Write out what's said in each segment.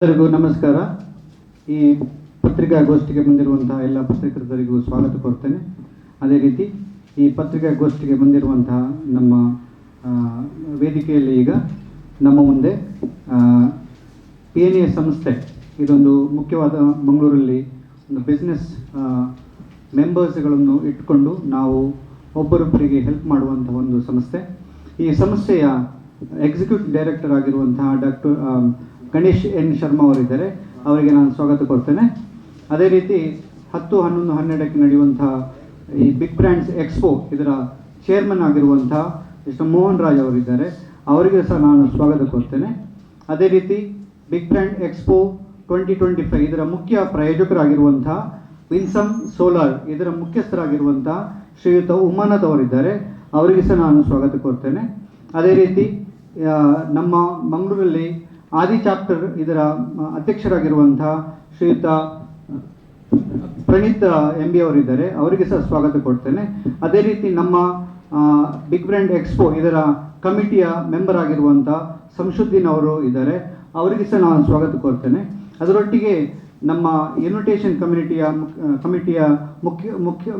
ಎಲ್ಲರಿಗೂ ನಮಸ್ಕಾರ. ಈ ಪತ್ರಿಕಾಗೋಷ್ಠಿಗೆ ಬಂದಿರುವಂತಹ ಎಲ್ಲ ಪತ್ರಕರ್ತರಿಗೂ ಸ್ವಾಗತ ಕೋರ್ತೇನೆ. ಅದೇ ರೀತಿ ಈ ಪತ್ರಿಕಾಗೋಷ್ಠಿಗೆ ಬಂದಿರುವಂತಹ ನಮ್ಮ ವೇದಿಕೆಯಲ್ಲಿ ಈಗ ನಮ್ಮ ಮುಂದೆ PNA ಸಂಸ್ಥೆ, ಇದೊಂದು ಮುಖ್ಯವಾದ ಮಂಗಳೂರಲ್ಲಿ ಒಂದು ಬಿಸ್ನೆಸ್ ಮೆಂಬರ್ಸ್ಗಳನ್ನು ಇಟ್ಕೊಂಡು ನಾವು ಒಬ್ಬರೊಬ್ಬರಿಗೆ ಹೆಲ್ಪ್ ಮಾಡುವಂತಹ ಒಂದು ಸಂಸ್ಥೆ. ಈ ಸಂಸ್ಥೆಯ ಎಕ್ಸಿಕ್ಯೂಟಿವ್ ಡೈರೆಕ್ಟರ್ ಆಗಿರುವಂತಹ ಡಾಕ್ಟರ್ ಗಣೇಶ್ ಎನ್ ಶರ್ಮಾ ಅವರಿದ್ದಾರೆ. ಅವರಿಗೆ ನಾನು ಸ್ವಾಗತ ಕೊಡ್ತೇನೆ. ಅದೇ ರೀತಿ 10, 11, 12ಕ್ಕೆ ನಡೆಯುವಂತಹ ಈ ಬಿಗ್ ಬ್ರ್ಯಾಂಡ್ಸ್ ಎಕ್ಸ್ಪೋ ಇದರ ಚೇರ್ಮನ್ ಆಗಿರುವಂತಹ ಮಿಸ್ಟರ್ ಮೋಹನ್ ರಾಜ್ ಅವರಿದ್ದಾರೆ. ಅವರಿಗೆ ಸಹ ನಾನು ಸ್ವಾಗತ ಕೊಡ್ತೇನೆ. ಅದೇ ರೀತಿ ಬಿಗ್ ಬ್ರ್ಯಾಂಡ್ ಎಕ್ಸ್ಪೋ 2025 ಇದರ ಮುಖ್ಯ ಪ್ರಾಯೋಜಕರಾಗಿರುವಂತಹ ವಿನ್ಸಮ್ ಸೋಲಾರ್ ಇದರ ಮುಖ್ಯಸ್ಥರಾಗಿರುವಂತಹ ಶ್ರೀಯುತ ಉಮಾನಾಥ್ ಅವರಿದ್ದಾರೆ. ಅವರಿಗೆ ಸಹ ನಾನು ಸ್ವಾಗತ ಕೊಡ್ತೇನೆ. ಅದೇ ರೀತಿ ನಮ್ಮ ಮಂಗಳೂರಲ್ಲಿ ಆದಿ ಚಾಪ್ಟರ್ ಇದರ ಅಧ್ಯಕ್ಷರಾಗಿರುವಂತಹ ಶ್ರೀಯುತ ಪ್ರಣೀತ್ MB ಅವರಿದ್ದಾರೆ. ಅವರಿಗೆ ಸಹ ಸ್ವಾಗತ ಕೊಡ್ತೇನೆ. ಅದೇ ರೀತಿ ನಮ್ಮ ಬಿಗ್ ಬ್ರ್ಯಾಂಡ್ ಎಕ್ಸ್ಪೋ ಇದರ ಕಮಿಟಿಯ ಮೆಂಬರ್ ಆಗಿರುವಂಥ ಸಂಶುದ್ದೀನ್ ಅವರು ಇದ್ದಾರೆ. ಅವರಿಗೆ ಸಹ ನಾನು ಸ್ವಾಗತ ಕೊಡ್ತೇನೆ. ಅದರೊಟ್ಟಿಗೆ ನಮ್ಮ ಇನ್ವಿಟೇಷನ್ ಕಮಿಟಿಯ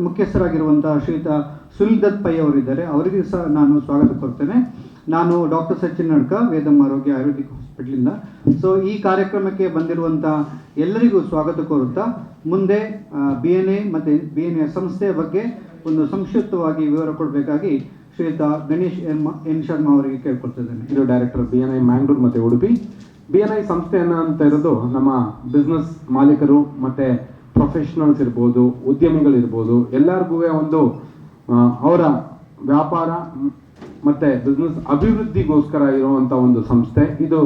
ಮುಖ್ಯಸ್ಥರಾಗಿರುವಂಥ ಶ್ರೀಯುತ ಸುನಿಲ್ ದತ್ ಪೈ ಅವರಿದ್ದಾರೆ. ಅವರಿಗೆ ಸಹ ನಾನು ಸ್ವಾಗತ ಕೊಡ್ತೇನೆ. ನಾನು ಡಾಕ್ಟರ್ ಸಚಿನ್ ನಡ್ಕ, ವೇದಂ ಆರೋಗ್ಯ ಆಯುರ್ವೇದಿಕ್ ಹಾಸ್ಪಿಟಲಿಂದ. ಸೊ ಈ ಕಾರ್ಯಕ್ರಮಕ್ಕೆ ಬಂದಿರುವಂಥ ಎಲ್ಲರಿಗೂ ಸ್ವಾಗತ ಕೋರುತ್ತಾ ಮುಂದೆ BNA ಮತ್ತು BNA ಸಂಸ್ಥೆಯ ಬಗ್ಗೆ ಒಂದು ಸಂಕ್ಷಿಪ್ತವಾಗಿ ವಿವರ ಕೊಡಬೇಕಾಗಿ ಶ್ರೀಯುತ ಗಣೇಶ್ ಎನ್ ಶರ್ಮಾ ಅವರಿಗೆ ಕೇಳ್ಕೊಳ್ತಿದ್ದೇನೆ. ಇದು ಡೈರೆಕ್ಟರ್ BNI ಮ್ಯಾಂಗ್ಳೂರ್ ಮತ್ತು ಉಡುಪಿ. BNI ಸಂಸ್ಥೆಯನ್ನು ಅಂತ ಇರೋದು ನಮ್ಮ ಬಿಸ್ನೆಸ್ ಮಾಲೀಕರು ಮತ್ತು ಪ್ರೊಫೆಷನಲ್ಸ್ ಇರ್ಬೋದು, ಉದ್ಯಮಿಗಳಿರ್ಬೋದು, ಎಲ್ಲರಿಗೂ ಒಂದು ಅವರ ವ್ಯಾಪಾರ ಮತ್ತು ಬಿಸ್ನೆಸ್ ಅಭಿವೃದ್ಧಿಗೋಸ್ಕರ ಇರುವಂಥ ಒಂದು ಸಂಸ್ಥೆ. ಇದು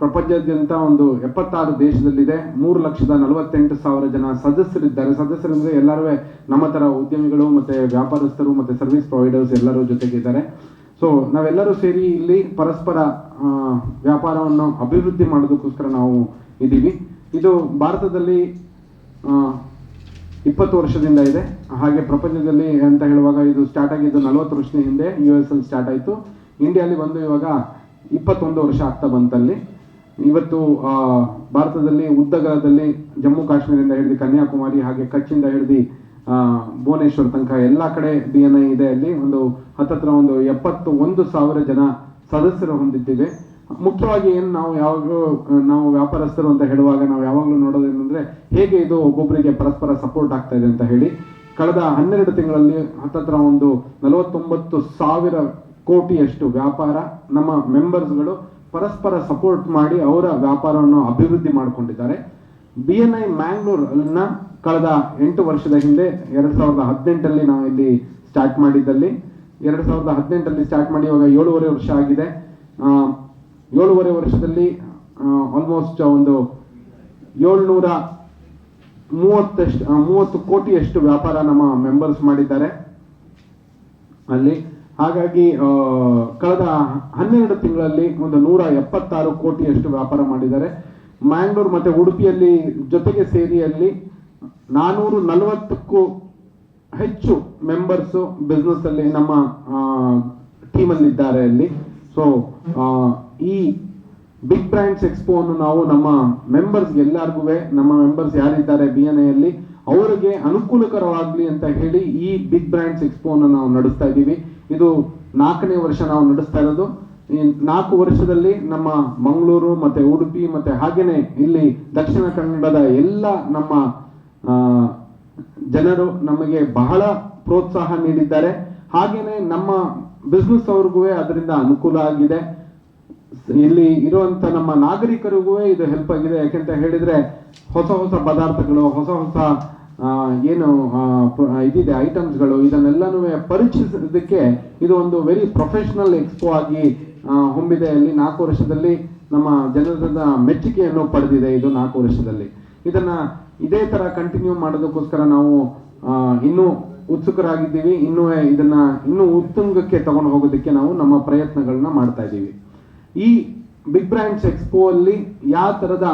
ಪ್ರಪಂಚದಾದ್ಯಂತ ಒಂದು 76 ದೇಶದಲ್ಲಿದೆ. 3,48,000 ಜನ ಸದಸ್ಯರಿದ್ದಾರೆ. ಸದಸ್ಯರಂದರೆ ಎಲ್ಲರೂ ನಮ್ಮ ಥರ ಉದ್ಯಮಿಗಳು ಮತ್ತು ವ್ಯಾಪಾರಸ್ಥರು ಮತ್ತು ಸರ್ವಿಸ್ ಪ್ರೊವೈಡರ್ಸ್ ಎಲ್ಲರೂ ಜೊತೆಗಿದ್ದಾರೆ. ಸೊ ನಾವೆಲ್ಲರೂ ಸೇರಿ ಇಲ್ಲಿ ಪರಸ್ಪರ ವ್ಯಾಪಾರವನ್ನು ಅಭಿವೃದ್ಧಿ ಮಾಡೋದಕ್ಕೋಸ್ಕರ ನಾವು ಇದ್ದೀವಿ. ಇದು ಭಾರತದಲ್ಲಿ 20 ವರ್ಷದಿಂದ ಇದೆ. ಹಾಗೆ ಪ್ರಪಂಚದಲ್ಲಿ ಅಂತ ಹೇಳುವಾಗ ಇದು ಸ್ಟಾರ್ಟ್ ಆಗಿದ್ದು 40 ವರ್ಷದ ಹಿಂದೆ US ಅಲ್ಲಿ ಸ್ಟಾರ್ಟ್ ಆಯಿತು. ಇಂಡಿಯಾಲಿ ಬಂದು ಇವಾಗ 21 ವರ್ಷ ಆಗ್ತಾ ಬಂತಲ್ಲಿ. ಇವತ್ತು ಭಾರತದಲ್ಲಿ ಉದ್ದಗಲದಲ್ಲಿ ಜಮ್ಮು ಕಾಶ್ಮೀರದಿಂದ ಹಿಡಿದು ಕನ್ಯಾಕುಮಾರಿ, ಹಾಗೆ ಕಚ್ಚಿಂದ ಹಿಡಿದು ಭುವನೇಶ್ವರ್ ತನಕ ಎಲ್ಲ ಕಡೆ BNI ಇದೆ. ಅಲ್ಲಿ ಒಂದು ಹತ್ತತ್ರ ಒಂದು 71,000 ಜನ ಸದಸ್ಯರು ಹೊಂದಿದ್ದೇವೆ. ಮುಖ್ಯವಾಗಿ ಏನು ನಾವು ವ್ಯಾಪಾರಸ್ಥರು ಅಂತ ಹೇಳುವಾಗ ನಾವು ಯಾವಾಗಲೂ ನೋಡೋದೇನೆಂದರೆ ಹೇಗೆ ಇದು ಒಬ್ಬೊಬ್ಬರಿಗೆ ಪರಸ್ಪರ ಸಪೋರ್ಟ್ ಆಗ್ತಾ ಇದೆ ಅಂತ ಹೇಳಿ. ಕಳೆದ 12 ತಿಂಗಳಲ್ಲಿ ಹತ್ತತ್ರ ಒಂದು 49,000 ಕೋಟಿಯಷ್ಟು ವ್ಯಾಪಾರ ನಮ್ಮ ಮೆಂಬರ್ಸ್ಗಳು ಪರಸ್ಪರ ಸಪೋರ್ಟ್ ಮಾಡಿ ಅವರ ವ್ಯಾಪಾರವನ್ನು ಅಭಿವೃದ್ಧಿ ಮಾಡಿಕೊಂಡಿದ್ದಾರೆ. BNI ಮ್ಯಾಂಗ್ಳೂರನ್ನ ಕಳೆದ 8 ವರ್ಷದ ಹಿಂದೆ 2018 ನಾವು ಇಲ್ಲಿ ಸ್ಟಾರ್ಟ್ ಮಾಡಿದ್ದಲ್ಲಿ 2018 ಸ್ಟಾರ್ಟ್ ಮಾಡಿ ಇವಾಗ 7.5 ವರ್ಷ ಆಗಿದೆ. 7.5 ವರ್ಷದಲ್ಲಿ ಆಲ್ಮೋಸ್ಟ್ ಒಂದು 730 ಕೋಟಿಯಷ್ಟು ವ್ಯಾಪಾರ ನಮ್ಮ ಮೆಂಬರ್ಸ್ ಮಾಡಿದ್ದಾರೆ ಅಲ್ಲಿ. ಹಾಗಾಗಿ ಕಳೆದ 12 ತಿಂಗಳಲ್ಲಿ ಒಂದು 176 ಕೋಟಿಯಷ್ಟು ವ್ಯಾಪಾರ ಮಾಡಿದ್ದಾರೆ. ಮ್ಯಾಂಗ್ಳೂರ್ ಮತ್ತು ಉಡುಪಿಯಲ್ಲಿ ಜೊತೆಗೆ ಸೇರಿ ಅಲ್ಲಿ 440ಕ್ಕೂ ಹೆಚ್ಚು ಮೆಂಬರ್ಸು ಬಿಸ್ನೆಸ್ ಅಲ್ಲಿ ನಮ್ಮ ಟೀಮಲ್ಲಿ ಇದ್ದಾರೆ ಅಲ್ಲಿ. ಸೊ ಈ ಬಿಗ್ ಬ್ರ್ಯಾಂಡ್ಸ್ ಎಕ್ಸ್ಪೋ ಅನ್ನು ನಾವು ನಮ್ಮ ಮೆಂಬರ್ಸ್ ಎಲ್ಲರಿಗೂ, ನಮ್ಮ ಮೆಂಬರ್ಸ್ ಯಾರಿದ್ದಾರೆ BNI ಅಲ್ಲಿ ಅವರಿಗೆ ಅನುಕೂಲಕರವಾಗಲಿ ಅಂತ ಹೇಳಿ ಈ ಬಿಗ್ ಬ್ರ್ಯಾಂಡ್ಸ್ ಎಕ್ಸ್ಪೋ ಅನ್ನು ನಾವು ನಡೆಸ್ತಾ ಇದ್ದೀವಿ. ಇದು 4ನೇ ವರ್ಷ ನಾವು ನಡೆಸ್ತಾ ಇರೋದು. ಈ 4 ವರ್ಷದಲ್ಲಿ ನಮ್ಮ ಮಂಗಳೂರು ಮತ್ತೆ ಉಡುಪಿ ಮತ್ತೆ ಹಾಗೇನೆ ಇಲ್ಲಿ ದಕ್ಷಿಣ ಕನ್ನಡದ ಎಲ್ಲ ನಮ್ಮ ಜನರು ನಮಗೆ ಬಹಳ ಪ್ರೋತ್ಸಾಹ ನೀಡಿದ್ದಾರೆ. ಹಾಗೇನೆ ನಮ್ಮ ಬಿಸ್ನೆಸ್ ಅವ್ರಿಗೂ ಅದರಿಂದ ಅನುಕೂಲ ಆಗಿದೆ. ಇಲ್ಲಿ ಇರುವಂತ ನಮ್ಮ ನಾಗರಿಕರಿಗೂ ಇದು ಹೆಲ್ಪ್ ಆಗಿದೆ. ಯಾಕೆಂತ ಹೇಳಿದ್ರೆ ಹೊಸ ಪದಾರ್ಥಗಳು, ಹೊಸ ಏನು ಇದಿದೆ ಐಟಮ್ಸ್ಗಳು, ಇದನ್ನೆಲ್ಲನೂ ಪರಿಚಯಿಸೋದಕ್ಕೆ ಇದು ಒಂದು ವೆರಿ ಪ್ರೊಫೆಷನಲ್ ಎಕ್ಸ್ಪೋ ಆಗಿ ಹೊಂದಿದೆ. ಅಲ್ಲಿ 4 ವರ್ಷದಲ್ಲಿ ನಮ್ಮ ಜನರ ಮೆಚ್ಚುಗೆಯನ್ನು ಪಡೆದಿದೆ. ಇದು 4 ವರ್ಷದಲ್ಲಿ ಇದನ್ನ ಇದೇ ತರ ಕಂಟಿನ್ಯೂ ಮಾಡೋದಕ್ಕೋಸ್ಕರ ನಾವು ಇನ್ನೂ ಉತ್ಸುಕರಾಗಿದ್ದೀವಿ. ಇನ್ನೂ ಉತ್ತುಂಗಕ್ಕೆ ತಗೊಂಡು ಹೋಗೋದಕ್ಕೆ ನಾವು ನಮ್ಮ ಪ್ರಯತ್ನಗಳನ್ನ ಮಾಡ್ತಾ ಇದ್ದೀವಿ. ಈ ಬಿಗ್ ಬ್ರ್ಯಾಂಡ್ಸ್ ಎಕ್ಸ್ಪೋ ಅಲ್ಲಿ ಯಾವ ತರದ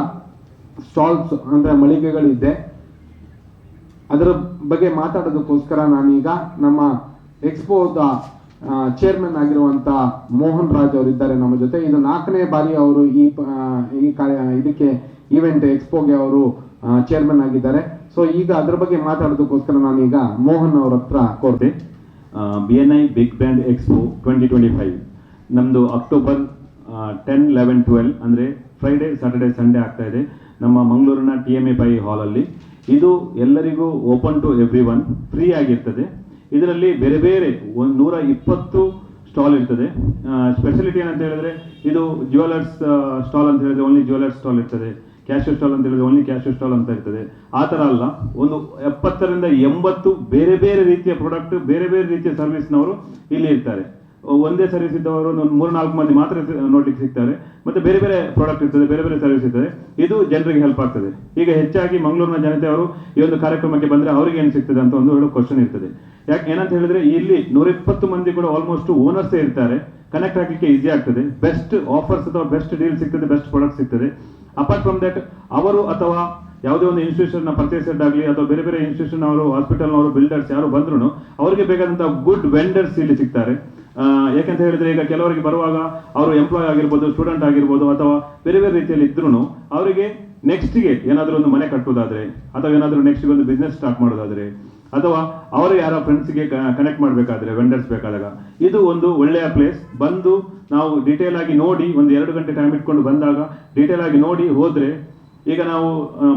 ಸ್ಟಾಲ್ಸ್ ಅಂದ್ರೆ ಮಳಿಗೆಗಳಿದೆ ಅದರ ಬಗ್ಗೆ ಮಾತಾಡೋದಕ್ಕೋಸ್ಕರ ನಾನೀಗ ನಮ್ಮ ಎಕ್ಸ್ಪೋದ ಚೇರ್ಮನ್ ಆಗಿರುವಂತ ಮೋಹನ್ ರಾಜ್ ಅವರು ಇದ್ದಾರೆ ನಮ್ಮ ಜೊತೆ. ಇದು 4ನೇ ಬಾರಿ ಅವರು ಇದಕ್ಕೆ ಈವೆಂಟ್ ಎಕ್ಸ್ಪೋಗೆ ಅವರು ಚೇರ್ಮನ್ ಆಗಿದ್ದಾರೆ. ಸೊ ಈಗ ಅದ್ರ ಬಗ್ಗೆ ಮಾತಾಡೋದಕ್ಕೋಸ್ಕರ ನಾನೀಗ ಮೋಹನ್ ಅವ್ರ ಹತ್ರ ಕೋರ್ತೆ. BNI ಬಿಗ್ ಬ್ಯಾಂಡ್ ಎಕ್ಸ್ಪೋ 2025 ನಮ್ಮದು ಅಕ್ಟೋಬರ್ 10, 11, 12 ಅಂದರೆ ಫ್ರೈಡೇ, ಸ್ಯಾಟರ್ಡೇ, ಸಂಡೇ ಆಗ್ತಾ ಇದೆ ನಮ್ಮ ಮಂಗಳೂರಿನ TMA ಪೈ ಹಾಲಲ್ಲಿ. ಇದು ಎಲ್ಲರಿಗೂ open to everyone, free ಆಗಿರ್ತದೆ. ಇದರಲ್ಲಿ ಬೇರೆ ಬೇರೆ 120 ಸ್ಟಾಲ್ ಇರ್ತದೆ. ಸ್ಪೆಷಾಲಿಟಿ ಏನಂತ ಹೇಳಿದ್ರೆ ಇದು ಜ್ಯುವೆಲರ್ಸ್ ಸ್ಟಾಲ್ ಅಂತ ಹೇಳಿದ್ರೆ ಓನ್ಲಿ ಜ್ಯುವೆಲರ್ಸ್ ಸ್ಟಾಲ್ ಇರ್ತದೆ, ಕ್ಯಾಶ್ ಸ್ಟಾಲ್ ಅಂತ ಹೇಳಿದ್ರೆ ಓನ್ಲಿ ಕ್ಯಾಶ್ ಸ್ಟಾಲ್ ಅಂತ ಇರ್ತದೆ. ಆ ಥರ ಅಲ್ಲ, ಒಂದು 70 ರಿಂದ 80 ಬೇರೆ ಬೇರೆ ರೀತಿಯ ಪ್ರಾಡಕ್ಟ್, ಬೇರೆ ಬೇರೆ ರೀತಿಯ ಸರ್ವಿಸ್ನವರು ಇಲ್ಲಿ ಇರ್ತಾರೆ. ಒಂದೇ ಸರ್ವಿಸ್ ಇದ್ದವರು ಒಂದು 3-4 ಮಂದಿ ಮಾತ್ರ ನೋಡ್ಲಿಕ್ಕೆ ಸಿಗ್ತಾರೆ. ಮತ್ತೆ ಬೇರೆ ಬೇರೆ ಪ್ರಾಡಕ್ಟ್ ಇರ್ತದೆ, ಬೇರೆ ಬೇರೆ ಸರ್ವಿಸ್ ಇರ್ತದೆ. ಇದು ಜನರಿಗೆ ಹೆಲ್ಪ್ ಆಗ್ತದೆ. ಈಗ ಹೆಚ್ಚಾಗಿ ಮಂಗಳೂರಿನ ಜನತೆ ಅವರು ಈ ಒಂದು ಕಾರ್ಯಕ್ರಮಕ್ಕೆ ಬಂದ್ರೆ ಅವರಿಗೆ ಏನು ಸಿಗ್ತದೆ ಅಂತ ಒಂದು ಕ್ವಶನ್ ಇರ್ತದೆ. ಯಾಕೆ ಏನಂತ ಹೇಳಿದ್ರೆ ಇಲ್ಲಿ 120 ಮಂದಿ ಕೂಡ ಆಲ್ಮೋಸ್ಟ್ ಓನರ್ಸ್ ಇರ್ತಾರೆ. ಕನೆಕ್ಟ್ ಆಗಲಿಕ್ಕೆ ಈಸಿ ಆಗ್ತದೆ. ಬೆಸ್ಟ್ ಆಫರ್ಸ್ ಅಥವಾ ಬೆಸ್ಟ್ ಡೀಲ್ ಸಿಗ್ತದೆ, ಬೆಸ್ಟ್ ಪ್ರಾಡಕ್ಟ್ ಸಿಗ್ತದೆ. ಅಪಾರ್ಟ್ ಫ್ರಮ್ ದಟ್ ಅವರು ಅಥವಾ ಯಾವುದೇ ಒಂದು ಇನ್ಸ್ಟಿಟ್ಯೂಷನ್ ಪರ್ಚೇಸರ್ ಆಗಲಿ ಅಥವಾ ಬೇರೆ ಬೇರೆ ಇನ್ಸ್ಟಿಟ್ಯೂಷನ್ ಅವರು, ಹಾಸ್ಪಿಟಲ್ನವರು, ಬಿಲ್ಡರ್ಸ್ ಯಾರು ಬಂದ್ರು ಅವರಿಗೆ ಬೇಕಾದಂತಹ ಗುಡ್ ವೆಂಡರ್ಸ್ ಇಲ್ಲಿ ಸಿಗ್ತಾರೆ. ಯಾಕಂತ ಹೇಳಿದ್ರೆ ಈಗ ಕೆಲವರಿಗೆ ಬರುವಾಗ ಅವರು ಎಂಪ್ಲಾಯ್ ಆಗಿರ್ಬೋದು, ಸ್ಟೂಡೆಂಟ್ ಆಗಿರ್ಬೋದು, ಅಥವಾ ಬೇರೆ ಬೇರೆ ರೀತಿಯಲ್ಲಿ ಇದ್ರೂ ಅವರಿಗೆ ನೆಕ್ಸ್ಟ್ಗೆ ಏನಾದರೂ ಒಂದು ಮನೆ ಕಟ್ಟೋದಾದ್ರೆ ಅಥವಾ ಏನಾದರೂ ನೆಕ್ಸ್ಟ್ಗೆ ಒಂದು ಬಿಸ್ನೆಸ್ ಸ್ಟಾರ್ಟ್ ಮಾಡೋದಾದ್ರೆ ಅಥವಾ ಅವರು ಯಾರೋ ಫ್ರೆಂಡ್ಸ್ಗೆ ಕನೆಕ್ಟ್ ಮಾಡಬೇಕಾದ್ರೆ ವೆಂಡರ್ಸ್ ಬೇಕಾದಾಗ ಇದು ಒಂದು ಒಳ್ಳೆಯ ಪ್ಲೇಸ್. ಬಂದು ನಾವು ಡೀಟೇಲ್ ಆಗಿ ನೋಡಿ ಒಂದು 2 ಗಂಟೆ ಟೈಮ್ ಇಟ್ಕೊಂಡು ಬಂದಾಗ ಡೀಟೇಲ್ ಆಗಿ ನೋಡಿ ಹೋದ್ರೆ, ಈಗ ನಾವು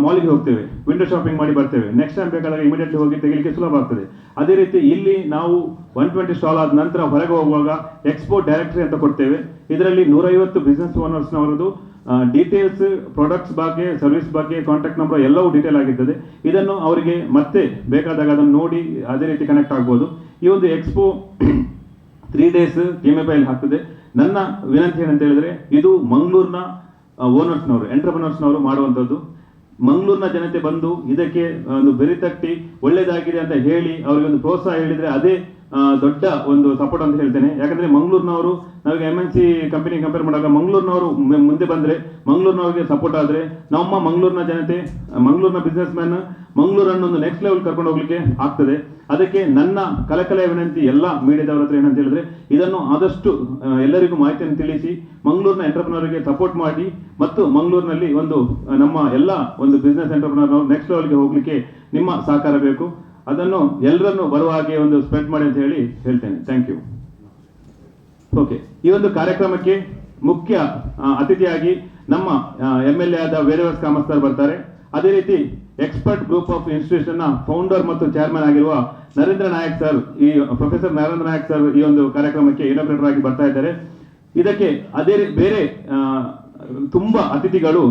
ಮಾಲಿಗೆ ಹೋಗ್ತೇವೆ, ವಿಂಡೋ ಶಾಪಿಂಗ್ ಮಾಡಿ ಬರ್ತೇವೆ, ನೆಕ್ಸ್ಟ್ ಟೈಮ್ ಬೇಕಾದಾಗ ಇಮಿಡಿಯೇಟ್ಲಿ ಹೋಗಿ ತೆಗಿಲಿಕ್ಕೆ ಸುಲಭ ಆಗ್ತದೆ. ಅದೇ ರೀತಿ ಇಲ್ಲಿ ನಾವು 120 ಸ್ಟಾಲ್ ಆದ ನಂತರ ಹೊರಗೆ ಹೋಗುವಾಗ ಎಕ್ಸ್ಪೋ ಡೈರೆಕ್ಟರಿ ಅಂತ ಕೊಡ್ತೇವೆ. ಇದರಲ್ಲಿ 150 ಬಿಸ್ನೆಸ್ ಓನರ್ಸ್ನವರದು ಡೀಟೇಲ್ಸ್, ಪ್ರಾಡಕ್ಟ್ಸ್ ಬಗ್ಗೆ, ಸರ್ವಿಸ್ ಬಗ್ಗೆ, ಕಾಂಟ್ಯಾಕ್ಟ್ ನಂಬರ್ ಎಲ್ಲವೂ ಡೀಟೇಲ್ ಆಗಿರ್ತದೆ. ಇದನ್ನು ಅವರಿಗೆ ಮತ್ತೆ ಬೇಕಾದಾಗ ಅದನ್ನು ನೋಡಿ ಅದೇ ರೀತಿ ಕನೆಕ್ಟ್ ಆಗ್ಬೋದು. ಈ ಒಂದು ಎಕ್ಸ್ಪೋ 3 days TMA ಪೈಯಲ್ಲಿ ಆಗ್ತದೆ. ನನ್ನ ವಿನಂತಿ ಏನಂತ ಹೇಳಿದ್ರೆ ಇದು ಮಂಗಳೂರಿನ ಓನರ್ಸ್ನವರು, ಎಂಟರ್ಪ್ರನರ್ಸ್ನವರು ಮಾಡುವಂಥದ್ದು. ಮಂಗಳೂರಿನ ಜನತೆ ಬಂದು ಇದಕ್ಕೆ ಒಂದು ಬೆರಿ ತಟ್ಟಿ ಒಳ್ಳೇದಾಗಿದೆ ಅಂತ ಹೇಳಿ ಅವರಿಗೆ ಒಂದು ಪ್ರೋತ್ಸಾಹ ಹೇಳಿದ್ರೆ ಅದೇ ದೊಡ್ಡ ಒಂದು ಸಪೋರ್ಟ್ ಅಂತ ಹೇಳ್ತೇನೆ. ಯಾಕಂದ್ರೆ ಮಂಗಳೂರಿನವರು ನಾವೀಗ MNC ಕಂಪನಿ ಕಂಪೇರ್ ಮಾಡುವಾಗ ಮಂಗಳೂರಿನವರು ಮುಂದೆ ಬಂದ್ರೆ, ಮಂಗಳೂರಿನವರಿಗೆ ಸಪೋರ್ಟ್ ಆದ್ರೆ ನಮ್ಮ ಮಂಗಳೂರಿನ ಜನತೆ, ಮಂಗಳೂರಿನ ಬಿಸ್ನೆಸ್ ಮ್ಯಾನ್ ಮಂಗಳೂರನ್ನು ಒಂದು ನೆಕ್ಸ್ಟ್ ಲೆವೆಲ್ ಕರ್ಕೊಂಡು ಹೋಗ್ಲಿಕ್ಕೆ ಆಗ್ತದೆ. ಅದಕ್ಕೆ ನನ್ನ ಕಳಕಳೆಯ ವಿನಂತಿ ಎಲ್ಲ ಮೀಡಿಯಾದವರ ಹತ್ರ ಏನಂತ ಹೇಳಿದ್ರೆ ಇದನ್ನು ಆದಷ್ಟು ಎಲ್ಲರಿಗೂ ಮಾಹಿತಿಯನ್ನು ತಿಳಿಸಿ ಮಂಗಳೂರಿನ ಎಂಟರ್ಪ್ರನರ್ಗೆ ಸಪೋರ್ಟ್ ಮಾಡಿ ಮತ್ತು ಮಂಗಳೂರಿನಲ್ಲಿ ಒಂದು ನಮ್ಮ ಎಲ್ಲ ಒಂದು ಬಿಸ್ನೆಸ್ ಎಂಟರ್ಪ್ರನರ್ ನೆಕ್ಸ್ಟ್ ಲೆವೆಲ್ಗೆ ಹೋಗ್ಲಿಕ್ಕೆ ನಿಮ್ಮ ಸಹಕಾರ ಬೇಕು. ಅದನ್ನು ಎಲ್ಲರನ್ನು ಬರುವ ಹಾಗೆ ಒಂದು ಸ್ಪ್ರೆಡ್ ಮಾಡಿ ಅಂತ ಹೇಳಿ ಹೇಳ್ತೇನೆ. Thank you. ಓಕೆ, ಈ ಒಂದು ಕಾರ್ಯಕ್ರಮಕ್ಕೆ ಮುಖ್ಯ ಅತಿಥಿಯಾಗಿ ನಮ್ಮ MLA ಆದ ವೇದವ್ಯಾಸ್ ಕಾಮತ್ ಸರ್ ಬರ್ತಾರೆ. ಅದೇ ರೀತಿ ಎಕ್ಸ್ಪರ್ಟ್ ಗ್ರೂಪ್ ಆಫ್ ಇನ್ಸ್ಟಿಟ್ಯೂಷನ್ ನ ಫೌಂಡರ್ ಮತ್ತು ಚೇರ್ಮನ್ ಆಗಿರುವ ನರೇಂದ್ರ ನಾಯಕ್ ಸರ್, ಈ ಪ್ರೊಫೆಸರ್ ನರೇಂದ್ರ ನಾಯಕ್ ಸರ್ ಈ ಒಂದು ಕಾರ್ಯಕ್ರಮಕ್ಕೆ ಇನಾಗ್ರೇಟರ್ ಆಗಿ ಬರ್ತಾ ಇದ್ದಾರೆ. ಇದಕ್ಕೆ ಅದೇ ಬೇರೆ ತುಂಬಾ ಅತಿಥಿಗಳು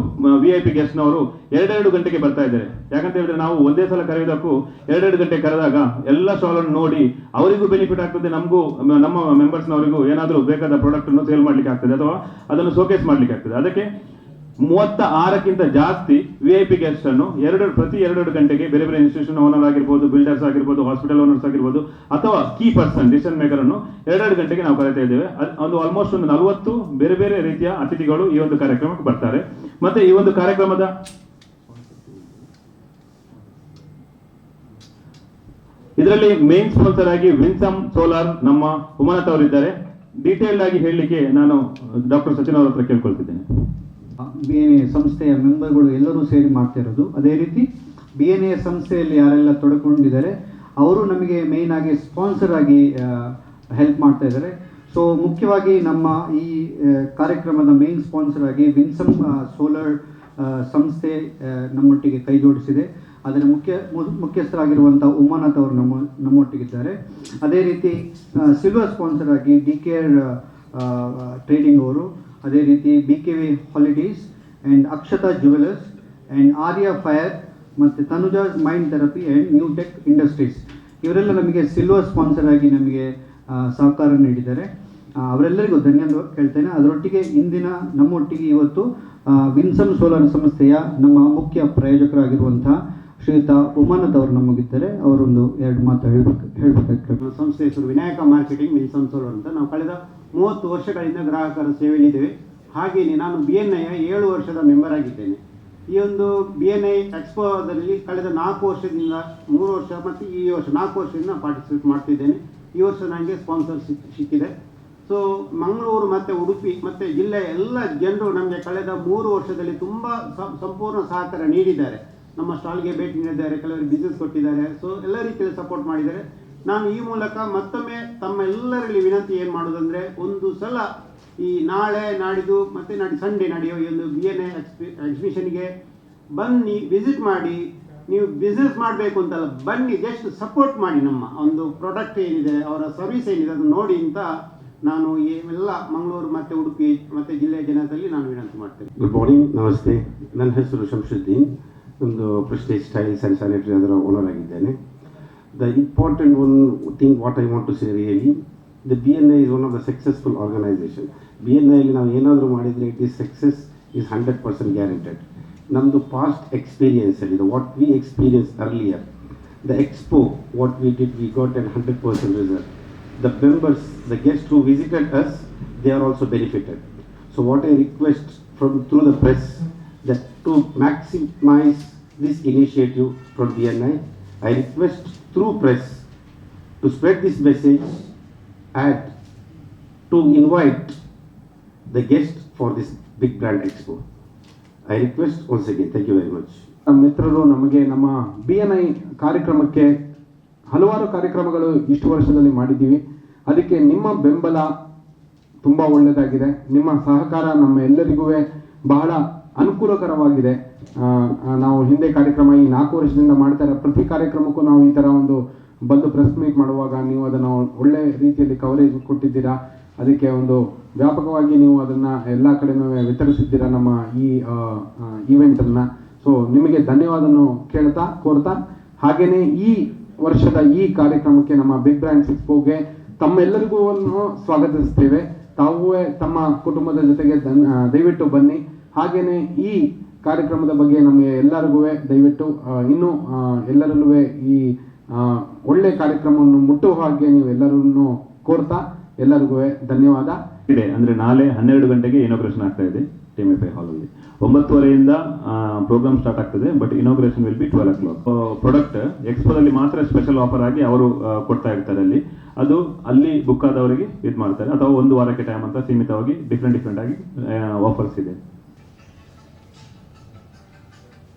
VIP ಗೆಸ್ಟ್ ನವರು 2 ಗಂಟೆಗೆ ಬರ್ತಾ ಇದ್ದಾರೆ. ಯಾಕಂತ ಹೇಳಿದ್ರೆ ನಾವು ಒಂದೇ ಸಲ ಕರೆಯೋದಕ್ಕೂ 2 ಗಂಟೆ ಕರೆದಾಗ ಎಲ್ಲ ಸ್ಟಾಲ್ ಅನ್ನು ನೋಡಿ ಅವರಿಗೂ ಬೆನಿಫಿಟ್ ಆಗ್ತದೆ, ನಮಗೂ ನಮ್ಮ ಮೆಂಬರ್ಸ್ನವರಿಗೂ ಏನಾದರೂ ಬೇಕಾದ ಪ್ರಾಡಕ್ಟ್ ಅನ್ನು ಸೇಲ್ ಮಾಡ್ಲಿಕ್ಕೆ ಆಗ್ತದೆ ಅಥವಾ ಅದನ್ನು ಶೋಕೇಸ್ ಮಾಡ್ಲಿಕ್ಕೆ ಆಗ್ತದೆ. ಅದಕ್ಕೆ 36ಕ್ಕಿಂತ ಜಾಸ್ತಿ VIP ಗೆಸ್ಟ್ ಅನ್ನು ಪ್ರತಿ 2 ಗಂಟೆಗೆ ಬೇರೆ ಬೇರೆ ಇನ್ಸ್ಟಿಟ್ಯೂಷನ್ ಓನರ್ ಆಗಿರ್ಬೋದು, ಬಿಲ್ಡರ್ಸ್ ಆಗಿರ್ಬೋದು, ಹಾಸ್ಪಿಟಲ್ ಓನರ್ಸ್ ಆಗಿರ್ಬೋದು ಅಥವಾ ಕೀ ಪರ್ಸನ್ ಡಿಸಿಷನ್ ಮೇಕರ್ ಅನ್ನು 2 ಗಂಟೆಗೆ ನಾವು ಕರೀತಾ ಇದ್ದೇವೆ. ಒಂದು ಆಲ್ಮೋಸ್ಟ್ ಒಂದು 40 ಬೇರೆ ಬೇರೆ ರೀತಿಯ ಅತಿಥಿಗಳು ಈ ಒಂದು ಕಾರ್ಯಕ್ರಮಕ್ಕೆ ಬರ್ತಾರೆ. ಮತ್ತೆ ಈ ಒಂದು ಕಾರ್ಯಕ್ರಮದ ಇದರಲ್ಲಿ ಮೇನ್ ಸ್ಪಾನ್ಸರ್ ಆಗಿ ವಿನ್ಸಮ್ ಸೋಲಾರ್ ನಮ್ಮ ಉಮಾನತ್ ಅವರಿದ್ದಾರೆ. ಡೀಟೇಲ್ಡ್ ಆಗಿ ಹೇಳಲಿಕ್ಕೆ ನಾನು ಡಾಕ್ಟರ್ ಸಚಿನ್ ಅವರ ಹತ್ರ ಕೇಳ್ಕೊಳ್ತಿದ್ದೇನೆ. BNA ಸಂಸ್ಥೆಯ ಮೆಂಬರ್ಗಳು ಎಲ್ಲರೂ ಸೇರಿ ಮಾಡ್ತಾ ಇರೋದು. ಅದೇ ರೀತಿ BNA ಸಂಸ್ಥೆಯಲ್ಲಿ ಯಾರೆಲ್ಲ ತೊಡಕೊಂಡಿದ್ದಾರೆ ಅವರು ನಮಗೆ ಮೇಯ್ನ್ ಆಗಿ ಸ್ಪಾನ್ಸರ್ ಆಗಿ ಹೆಲ್ಪ್ ಮಾಡ್ತಾ ಇದ್ದಾರೆ. ಸೊ ಮುಖ್ಯವಾಗಿ ನಮ್ಮ ಈ ಕಾರ್ಯಕ್ರಮದ ಮೇನ್ ಸ್ಪಾನ್ಸರ್ ಆಗಿ ವಿನ್ಸಮ್ ಸೋಲಾರ್ ಸಂಸ್ಥೆ ನಮ್ಮೊಟ್ಟಿಗೆ ಕೈ ಜೋಡಿಸಿದೆ. ಅದರ ಮುಖ್ಯಸ್ಥರಾಗಿರುವಂಥ ಉಮಾನಾಥ್ ಅವರು ನಮ್ಮೊಟ್ಟಿಗಿದ್ದಾರೆ. ಅದೇ ರೀತಿ ಸಿಲ್ವರ್ ಸ್ಪಾನ್ಸರ್ ಆಗಿ DKR ಟ್ರೇಡಿಂಗ್ ಅವರು, ಅದೇ ರೀತಿ BKV holidays and Akshata jewellers and Arya fire ಮತ್ತು Tanuja's mind therapy and new tech industries ಇವರೆಲ್ಲ ನಮಗೆ ಸಿಲ್ವರ್ ಸ್ಪಾನ್ಸರ್ ಆಗಿ ನಮಗೆ ಸಹಕಾರ ನೀಡಿದ್ದಾರೆ. ಅವರೆಲ್ಲರಿಗೂ ಧನ್ಯವಾದ ಕೇಳ್ತೇನೆ. ಅದರೊಟ್ಟಿಗೆ ಇಂದಿನ ನಮ್ಮೊಟ್ಟಿಗೆ ಇವತ್ತು ವಿನ್ಸಮ್ ಸೋಲಾರ್ ಸಂಸ್ಥೆಯ ನಮ್ಮ ಮುಖ್ಯ ಪ್ರಾಯೋಜಕರಾಗಿರುವಂಥ ಶ್ರೀಯುತ ಉಮಾನತ್ ಅವರು ನಮಗಿದ್ದಾರೆ. ಅವರೊಂದು 2 ಮಾತು ಹೇಳಬೇಕಾಗ್ತದೆ. ಸಂಸ್ಥೆ ಹೆಸರು ವಿನಾಯಕ ಮಾರ್ಕೆಟಿಂಗ್ ವಿನ್ಸಮ್ ಸೋಲಾರ್ ಅಂತ. ನಾವು ಕಳೆದ 30 ವರ್ಷಗಳಿಂದ ಗ್ರಾಹಕರ ಸೇವೆಯಲ್ಲಿದ್ದೇವೆ. ಹಾಗೆಯೇ ನಾನು BNI 7 ವರ್ಷದ ಮೆಂಬರ್ ಆಗಿದ್ದೇನೆ. ಈ ಒಂದು BNI ಎಕ್ಸ್ಪೋದಲ್ಲಿ ಕಳೆದ 4 ವರ್ಷದಿಂದ 3 ವರ್ಷ ಮತ್ತು ಈ ವರ್ಷ 4 ವರ್ಷದಿಂದ ಪಾರ್ಟಿಸಿಪೇಟ್ ಮಾಡ್ತಿದ್ದೇನೆ. ಈ ವರ್ಷ ನನಗೆ ಸ್ಪಾನ್ಸರ್ ಸಿಕ್ಕಿದೆ. ಸೊ ಮಂಗಳೂರು ಮತ್ತು ಉಡುಪಿ ಮತ್ತು ಜಿಲ್ಲೆಯ ಎಲ್ಲ ಜನರು ನಮಗೆ ಕಳೆದ 3 ವರ್ಷದಲ್ಲಿ ತುಂಬ ಸಂಪೂರ್ಣ ಸಹಕಾರ ನೀಡಿದ್ದಾರೆ. ನಮ್ಮ ಸ್ಟಾಲ್ಗೆ ಭೇಟಿ ನೀಡಿದ್ದಾರೆ, ಕೆಲವರು ಬಿಸ್ನೆಸ್ ಕೊಟ್ಟಿದ್ದಾರೆ, ಸೊ ಎಲ್ಲ ರೀತಿಯಲ್ಲಿ ಸಪೋರ್ಟ್ ಮಾಡಿದ್ದಾರೆ. ನಾನು ಈ ಮೂಲಕ ಮತ್ತೊಮ್ಮೆ ತಮ್ಮ ಎಲ್ಲರಲ್ಲಿ ವಿನಂತಿ ಏನು ಮಾಡೋದಂದರೆ, ಒಂದು ಸಲ ಈ ನಾಳೆ ನಾಡಿದ್ದು ಮತ್ತು ಸಂಡೇ ನಡೆಯೋ ಈ ಒಂದು BNI ಎಕ್ಸಿಬಿಷನ್ಗೆ ಬನ್ನಿ, ವಿಸಿಟ್ ಮಾಡಿ. ನೀವು ಬಿಸ್ನೆಸ್ ಮಾಡಬೇಕು ಅಂತಲ್ಲ, ಬನ್ನಿ, ಜಸ್ಟ್ ಸಪೋರ್ಟ್ ಮಾಡಿ. ನಮ್ಮ ಒಂದು ಪ್ರಾಡಕ್ಟ್ ಏನಿದೆ, ಅವರ ಸರ್ವಿಸ್ ಏನಿದೆ ಅದನ್ನು ನೋಡಿ ಅಂತ ನಾನು ಎಲ್ಲ ಮಂಗಳೂರು ಮತ್ತು ಉಡುಪಿ ಮತ್ತು ಜಿಲ್ಲೆಯ ಜನರಲ್ಲಿ ನಾನು ವಿನಂತಿ ಮಾಡ್ತೇನೆ. ಗುಡ್ ಮಾರ್ನಿಂಗ್, ನಮಸ್ತೆ. ನನ್ನ ಹೆಸರು ಶಂಶುದ್ದೀನ್. ಒಂದು ಪ್ರೆಸ್ಟೀಜ್ ಸ್ಟೈಲ್ಸ್ ಆ್ಯಂಡ್ ಸ್ಯಾನಿಟರಿ ಅದರ ಓನರ್ ಆಗಿದ್ದೇನೆ. The important one thing what I want to say really, the BNI is one of the successful organization. BNIಯಲ್ಲಿ ನಾವು ಏನಾದರೂ ಮಾಡಿದರೆ it is success is 100% guaranteed. ನಮ್ಮದು ಪಾಸ್ಟ್ ಎಕ್ಸ್ಪೀರಿಯನ್ಸಲ್ಲಿ what we experience earlier, the expo what we did, we got an 100% result. The members, the guests who visited us, they are also benefited. So what I request from through the press, that to maximize this initiative from BNI, I request through press to spread this message and to invite the guests for this big brand expo. I request once again, thank you very much. ಮಿತ್ರರು, ನಮಗೆ ನಮ್ಮ BNI ಕಾರ್ಯಕ್ರಮಕ್ಕೆ ಹಲವಾರು ಕಾರ್ಯಕ್ರಮಗಳು ಇಷ್ಟು ವರ್ಷದಲ್ಲಿ ಮಾಡಿದ್ದೀವಿ. ಅದಕ್ಕೆ ನಿಮ್ಮ ಬೆಂಬಲ ತುಂಬ ಒಳ್ಳೆಯದಾಗಿದೆ. ನಿಮ್ಮ ಸಹಕಾರ ನಮ್ಮ ಎಲ್ಲರಿಗೂ ಬಹಳ ಅನುಕೂಲಕರವಾಗಿದೆ. ನಾವು ಹಿಂದೆ ಕಾರ್ಯಕ್ರಮ ಈ 4 ವರ್ಷದಿಂದ ಮಾಡ್ತಾ ಇರೋ ಪ್ರತಿ ಕಾರ್ಯಕ್ರಮಕ್ಕೂ ನಾವು ಈ ಥರ ಒಂದು ಬಂದು ಪ್ರೆಸ್ ಮೀಟ್ ಮಾಡುವಾಗ ನೀವು ಅದನ್ನು ಒಳ್ಳೆ ರೀತಿಯಲ್ಲಿ ಕವರೇಜ್ ಕೊಟ್ಟಿದ್ದೀರಾ. ಅದಕ್ಕೆ ಒಂದು ವ್ಯಾಪಕವಾಗಿ ನೀವು ಅದನ್ನು ಎಲ್ಲ ಕಡೆನೂ ವಿತರಿಸಿದ್ದೀರಾ ನಮ್ಮ ಈ ಈವೆಂಟನ್ನು. ಸೊ ನಿಮಗೆ ಧನ್ಯವಾದವನ್ನು ಕೋರ್ತಾ ಹಾಗೆಯೇ ಈ ವರ್ಷದ ಈ ಕಾರ್ಯಕ್ರಮಕ್ಕೆ ನಮ್ಮ ಬಿಗ್ ಬ್ರ್ಯಾಂಡ್ಸ್ ಎಕ್ಸ್ಪೋಗೆ ತಮ್ಮೆಲ್ಲರಿಗೂ ಸ್ವಾಗತಿಸ್ತೇವೆ. ತಾವೂ ತಮ್ಮ ಕುಟುಂಬದ ಜೊತೆಗೆ ದಯವಿಟ್ಟು ಬನ್ನಿ. ಹಾಗೆಯೇ ಈ ಕಾರ್ಯಕ್ರಮದ ಬಗ್ಗೆ ನಮಗೆ ಎಲ್ಲರಿಗೂ ದಯವಿಟ್ಟು ಇನ್ನೂ ಎಲ್ಲರಲ್ಲೂ ಈ ಒಳ್ಳೆ ಕಾರ್ಯಕ್ರಮವನ್ನು ಮುಟ್ಟುವ ಹಾಗೆ ನೀವು ಎಲ್ಲರನ್ನು ಕೋರ್ತಾ ಎಲ್ಲರಿಗೂ ಧನ್ಯವಾದ. ಇದೆ ಅಂದರೆ ನಾಳೆ 12 ಗಂಟೆಗೆ ಇನಾಗ್ರೇಷನ್ ಆಗ್ತಾ ಇದೆ TMFI ಹಾಲಲ್ಲಿ. 9:30ಯಿಂದ ಪ್ರೋಗ್ರಾಮ್ ಸ್ಟಾರ್ಟ್ ಆಗ್ತದೆ. But inauguration will be 12 o'clock. Product ಎಕ್ಸ್ಪೋದಲ್ಲಿ ಮಾತ್ರ ಸ್ಪೆಷಲ್ ಆಫರ್ ಆಗಿ ಅವರು ಕೊಡ್ತಾ ಇರ್ತಾರೆ. ಅದು ಅಲ್ಲಿ ಬುಕ್ ಆದವರಿಗೆ ಇದು ಮಾಡ್ತಾರೆ, ಅಥವಾ 1 ವಾರಕ್ಕೆ ಟೈಮ್ ಅಂತ ಸೀಮಿತವಾಗಿ ಡಿಫ್ರೆಂಟ್ ಆಗಿ ಆಫರ್ಸ್ ಇದೆ.